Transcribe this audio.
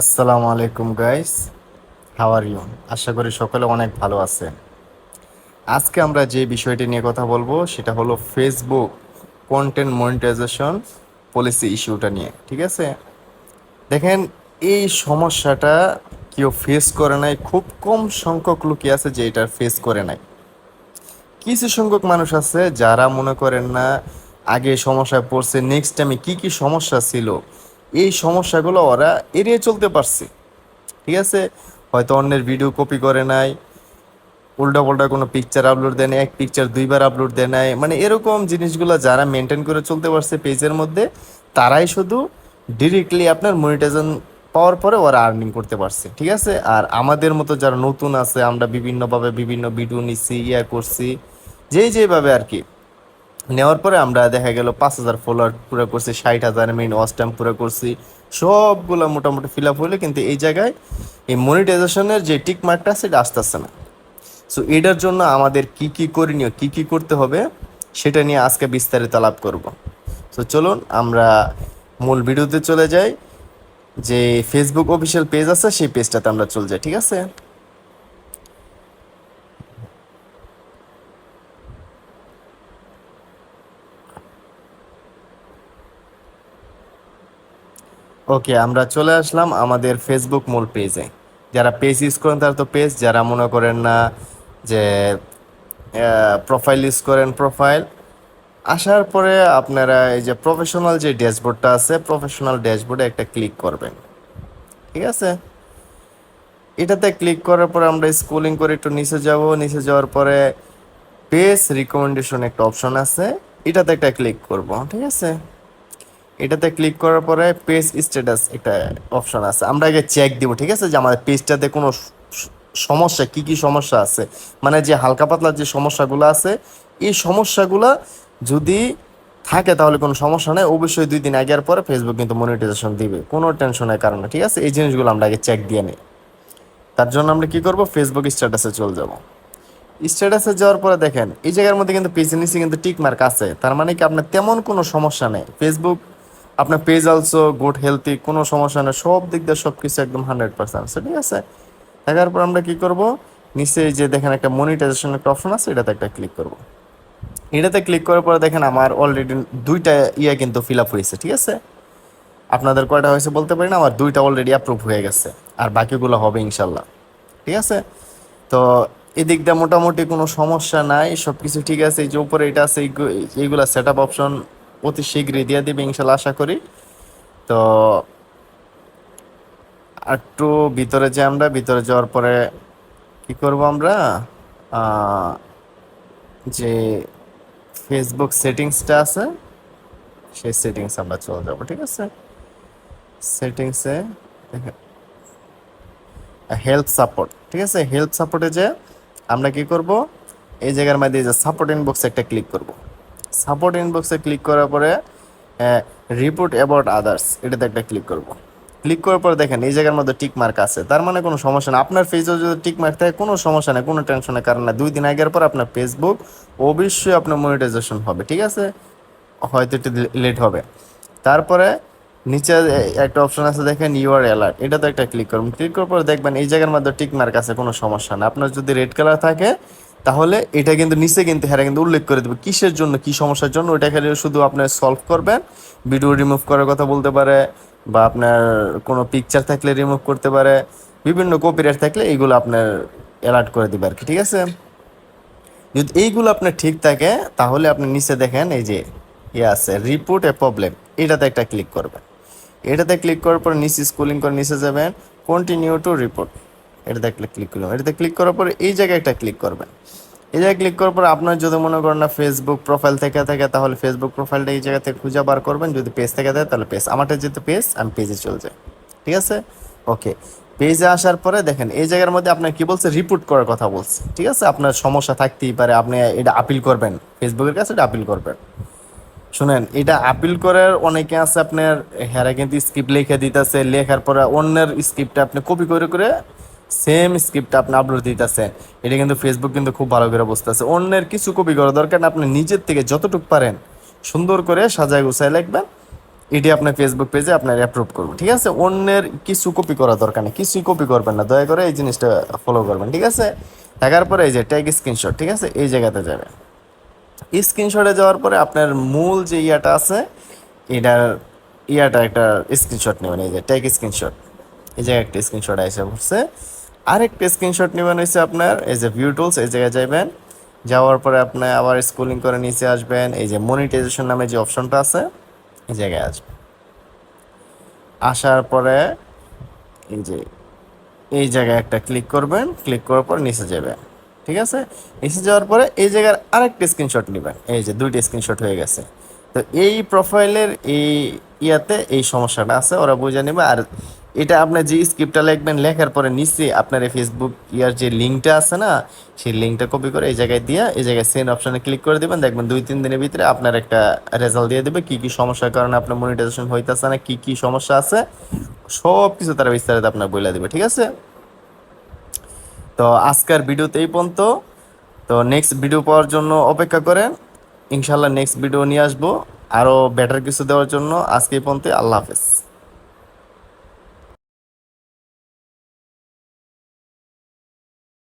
আসসালামু আলাইকুম guys, how are you? আশা করি সকলে অনেক ভালো আছে। আজকে আমরা যে বিষয়টি নিয়ে কথা বলবো সেটা হলো ফেসবুক কন্টেন্ট মনিটাইজেশন পলিসি ইস্যুটা নিয়ে। ঠিক আছে, দেখেন, এই সমস্যাটা কেউ ফেস করে নাই, খুব কম সংখ্যক লোকই আছে যে এটা ফেস করে নাই। কিছু সংখ্যক মানুষ আছে যারা মনে করেন না আগে সমস্যায় পড়ছে, নেক্সট টাইমে কি কি সমস্যা ছিল এই সমস্যাগুলো ওরা এড়িয়ে চলতে পারছে। ঠিক আছে, হয়তো অন্যের ভিডিও কপি করে নাই, উল্টা পাল্টা কোনো পিকচার আপলোড দেয় নাই, এক পিকচার দুইবার আপলোড দেয় নাই, মানে এরকম জিনিসগুলো যারা মেনটেন করে চলতে পারছে পেজের মধ্যে, তারাই শুধু ডিরেক্টলি আপনার মনিটাইজেশন পাওয়ার পরে ওরা আর্নিং করতে পারছে। ঠিক আছে, আর আমাদের মতো যারা নতুন আছে, আমরা বিভিন্নভাবে বিভিন্ন ভিডিও নিচ্ছি, করছি, যেভাবে আর কি নেওয়ার পরে আমরা দেখা গেল 5,000 ফলোয়ার পুরো করছি, 60,000 মিনিট ওয়াচ টাইম পুরো করছি, সবগুলো মোটামুটি ফিল আপ হইলে কিন্তু এই জায়গায় এই মনিটাইজেশনের যে টিক মার্কটা সেটা আসতেছে না। সো এটার জন্য আমাদের কি কি করণীয়, কি কি করতে হবে সেটা নিয়ে আজকে বিস্তারিত আলাপ করব। তো চলুন আমরা মূল ভিডিওতে চলে যাই। যে ফেসবুক অফিসিয়াল পেজ আছে সেই পেজটাতে আমরা চলে যাই। ঠিক আছে, ওকে, আমরা চলে আসলাম আমাদের ফেসবুক মূল পেজে। যারা পেজ ইউজ করেন তারা তো পেজ, যারা মনে করেন না যে প্রোফাইল ইউজ করেন প্রোফাইল, আসার পরে আপনারা এই যে প্রফেশনাল যে ড্যাশবোর্ডটা আছে, প্রফেশনাল ড্যাশবোর্ডে একটা ক্লিক করবেন। ঠিক আছে, এটাতে ক্লিক করার পরে আমরা স্ক্রলিং করে একটু নিচে যাব, নিচে যাওয়ার পরে পেজ রিকমেন্ডেশন একটা অপশন আছে, এটাতে একটা ক্লিক করব। ঠিক আছে, এটাতে ক্লিক করার পরে পেজ স্ট্যাটাস একটা অপশন আছে, আমরা আগে চেক দিব। ঠিক আছে, যে আমাদের পেজটাতে কোনো সমস্যা, কি কি সমস্যা আছে, মানে যে হালকা পাতলা যে সমস্যাগুলো আছে, এই সমস্যাগুলো যদি থাকে তাহলে কোনো সমস্যা নেই, অবশ্যই 2 দিন আগে আর পরে ফেসবুক কিন্তু মনিটাইজেশন দিবে, কোনো টেনশনের কারণে। ঠিক আছে, এই জিনিসগুলো আমরা আগে চেক দিয়ে নিই। তার জন্য আমরা কি করব, ফেসবুক স্ট্যাটাসে চলে যাব। স্ট্যাটাসে যাওয়ার পরে দেখেন এই জায়গার মধ্যে কিন্তু পেজের নিচে কিন্তু টিক মার্ক আছে, তার মানে কি আপনার তেমন কোনো সমস্যা নেই। ফেসবুক আপনার পেজ অলসো গুড হেলথি, কোনো সমস্যা নেই, সব দিক দিয়ে সব কিছু একদম 100% আছে। ঠিক আছে, দেখার পর আমরা কি করব, নিচে যে দেখেন একটা মনিটাইজেশন একটা অপশন আছে, এটাতে একটা ক্লিক করব। এটাতে ক্লিক করার পরে দেখেন আমার অলরেডি 2টা কিন্তু ফিল আপ হয়েছে। ঠিক আছে, আপনাদের কয়টা হয়েছে বলতে পারি না, আমার 2টা অলরেডি অ্যাপ্রুভ হয়ে গেছে, আর বাকিগুলো হবে ইনশাল্লাহ। ঠিক আছে, তো এদিক দিয়ে মোটামুটি কোনো সমস্যা নাই, সব কিছু ঠিক আছে। এই যে উপরে এটা আছে, এইগুলা সেট আপ অপশন অতি শীঘ্রই দিয়ে দিবে ইনশাল্লাহ, আশা করি। তো একটু ভিতরে যাই, আমরা ভিতরে যাওয়ার পরে কি করব, আমরা আহ, যে ফেসবুক সেটিংসটা আছে সেই সেটিংস আমরা চলে যাব। ঠিক আছে, সেটিংসে হেল্প সাপোর্ট। ঠিক আছে, হেল্প সাপোর্টে যে আমরা কি করব, এই জায়গার মধ্যে যে সাপোর্ট ইনবক্সে একটা ক্লিক করব। সাপোর্ট ইনবক্সে ক্লিক করার পরে রিপোর্ট অ্যাবাউট আদার্স এটাতে একটা ক্লিক করব। ক্লিক করার পরে দেখেন এই জায়গার মধ্যে টিক মার্ক আছে, তার মানে কোনো সমস্যা না। আপনার পেজেও যদি টিক মার্ক থাকে কোনো সমস্যা নেই, কোনো টেনশনের কারণ না। 2 দিন আগের পর আপনার ফেসবুক অবশ্যই আপনার মনিটাইজেশন হবে। ঠিক আছে, হয়তো একটু লেট হবে। তারপরে নিচে একটা অপশন আছে দেখেন ইউআর অ্যালার্ট, এটাতে একটা ক্লিক করুন। ক্লিক করার পরে দেখবেন এই জায়গার মধ্যে টিক মার্ক আছে, কোনো সমস্যা না। আপনার যদি রেড কালার থাকে তাহলে এটা কিন্তু নিচে কিন্তু হ্যাঁ কিন্তু উল্লেখ করে দেবে কিসের জন্য, কি সমস্যার জন্য, ওইটা খালি শুধু আপনার সলভ করবেন। ভিডিও রিমুভ করার কথা বলতে পারে, বা আপনার কোনো পিকচার থাকলে রিমুভ করতে পারে, বিভিন্ন কপিরাইট থাকলে এইগুলো আপনার অ্যালার্ট করে দিবে আর কি। ঠিক আছে, যদি এইগুলো আপনার ঠিক থাকে তাহলে আপনি নিচে দেখেন এই যে আছে রিপোর্ট এ প্রবলেম, এটাতে একটা ক্লিক করবেন। এটাতে ক্লিক করার পর নিচে স্ক্রলিং করে নিচে যাবেন, কন্টিনিউ টু রিপোর্ট, এটাতে একটা ক্লিক করবেন। এটাতে ক্লিক করার পর এই জায়গায় একটা ক্লিক করবেন। এই জায়গায় ক্লিক করার পর আপনার যদি মনে করেন না ফেসবুক প্রোফাইল থেকে থাকে তাহলে ফেসবুক প্রোফাইলটা এই জায়গা থেকে খুঁজে বার করবেন, যদি পেজ থেকে থাকে তাহলে পেজ, আমারটা যেহেতু পেজ আমি পেজে চলে যাই। ঠিক আছে, ওকে, পেজে আসার পরে দেখেন এই জায়গার মধ্যে আপনার কি বলছে, রিপোর্ট করার কথা বলছে। ঠিক আছে, আপনার সমস্যা থাকতেই পারে, আপনি এটা আপিল করবেন ফেসবুকের কাছে, এটা আপিল করবেন। শুনেন, এটা আপিল করার অনেকে আছে আপনার, হ্যারা কিন্তু স্ক্রিপ্ট লিখে দিতেছে, লেখার পরে অন্যের স্ক্রিপ্টটা আপনি কপি করে করে সেম স্ক্রিপ্টটা আপনি আপলোড দিতেছেন। এটা কিন্তু ফেসবুক কিন্তু খুব ভালো করে বুঝতেছে, অন্যের কিছু কপি করা দরকার না, আপনি নিজের থেকে যতটুকু পারেন সুন্দর করে সাজায় গুছায় লিখবেন, এটি আপনার ফেসবুক পেজে আপনার অ্যাপ্রুভ করবো, ঠিক আছে? অন্যের কিছু কপি করা দরকার নেই, কিছুই কপি করবেন না, দয়া করে এই জিনিসটা ফলো করবেন, ঠিক আছে? দেখার পরে এই যে ট্যাগ স্ক্রিনশট, ঠিক আছে, এই জায়গাতে যাবে। স্ক্রিনশটে যাওয়ার পরে আপনার মূল যে ইয়াটা আছে এটার একটা স্ক্রিনশট নেবেন, এই যে ট্যাগ স্ক্রিনশট, এই জায়গায় একটা স্ক্রিনশট এসে পড়ছে। আরেকটা স্ক্রিনশট নেবেন হচ্ছে আপনার এই যে ভিউ টুলস, এই জায়গায় যাবেন। যাওয়ার পরে আপনি আবার স্ক্রলিং করে নিচে আসবেন, এই যে মনিটাইজেশন নামে যে অপশনটা আছে এই জায়গায় আসবেন। আসার পরে এই যে এই জায়গায় একটা ক্লিক করবেন, ক্লিক করার পর নিচে যাবেন, ঠিক আছে? নিচে যাওয়ার পরে এই জায়গার আরেকটা স্ক্রিনশট নেবেন, এই যে দুইটা স্ক্রিনশট হয়ে গেছে। তো এই প্রোফাইলের এই ইয়াতে এই সমস্যাটা আছে, ওরা বুঝে নেবে। আর এটা আপনি যে স্ক্রিপ্টটা লিখবেন, লেখার পরে নিচে আপনার এই ফেসবুক ইয়ার যে লিঙ্কটা আছে না, সেই লিঙ্কটা কপি করে এই জায়গায় দিয়ে এই জায়গায় সেন্ড অপশনে ক্লিক করে দেবেন। দেখবেন 2-3 দিনের ভিতরে আপনার একটা রেজাল্ট দিয়ে দেবে, কি কি সমস্যার কারণে আপনার মনিটাইজেশন হইতেছে না, কি কি সমস্যা আছে, সব কিছু তারা বিস্তারিত আপনার বলে দেবে, ঠিক আছে? তো আজকের ভিডিওতে এই পর্যন্ত। তো নেক্সট ভিডিও পাওয়ার জন্য অপেক্ষা করেন, ইনশাল্লাহ নেক্সট ভিডিও নিয়ে আসবো আরও বেটার কিছু দেওয়ার জন্য। আজকে এই পর্যন্ত, আল্লাহ হাফেজ।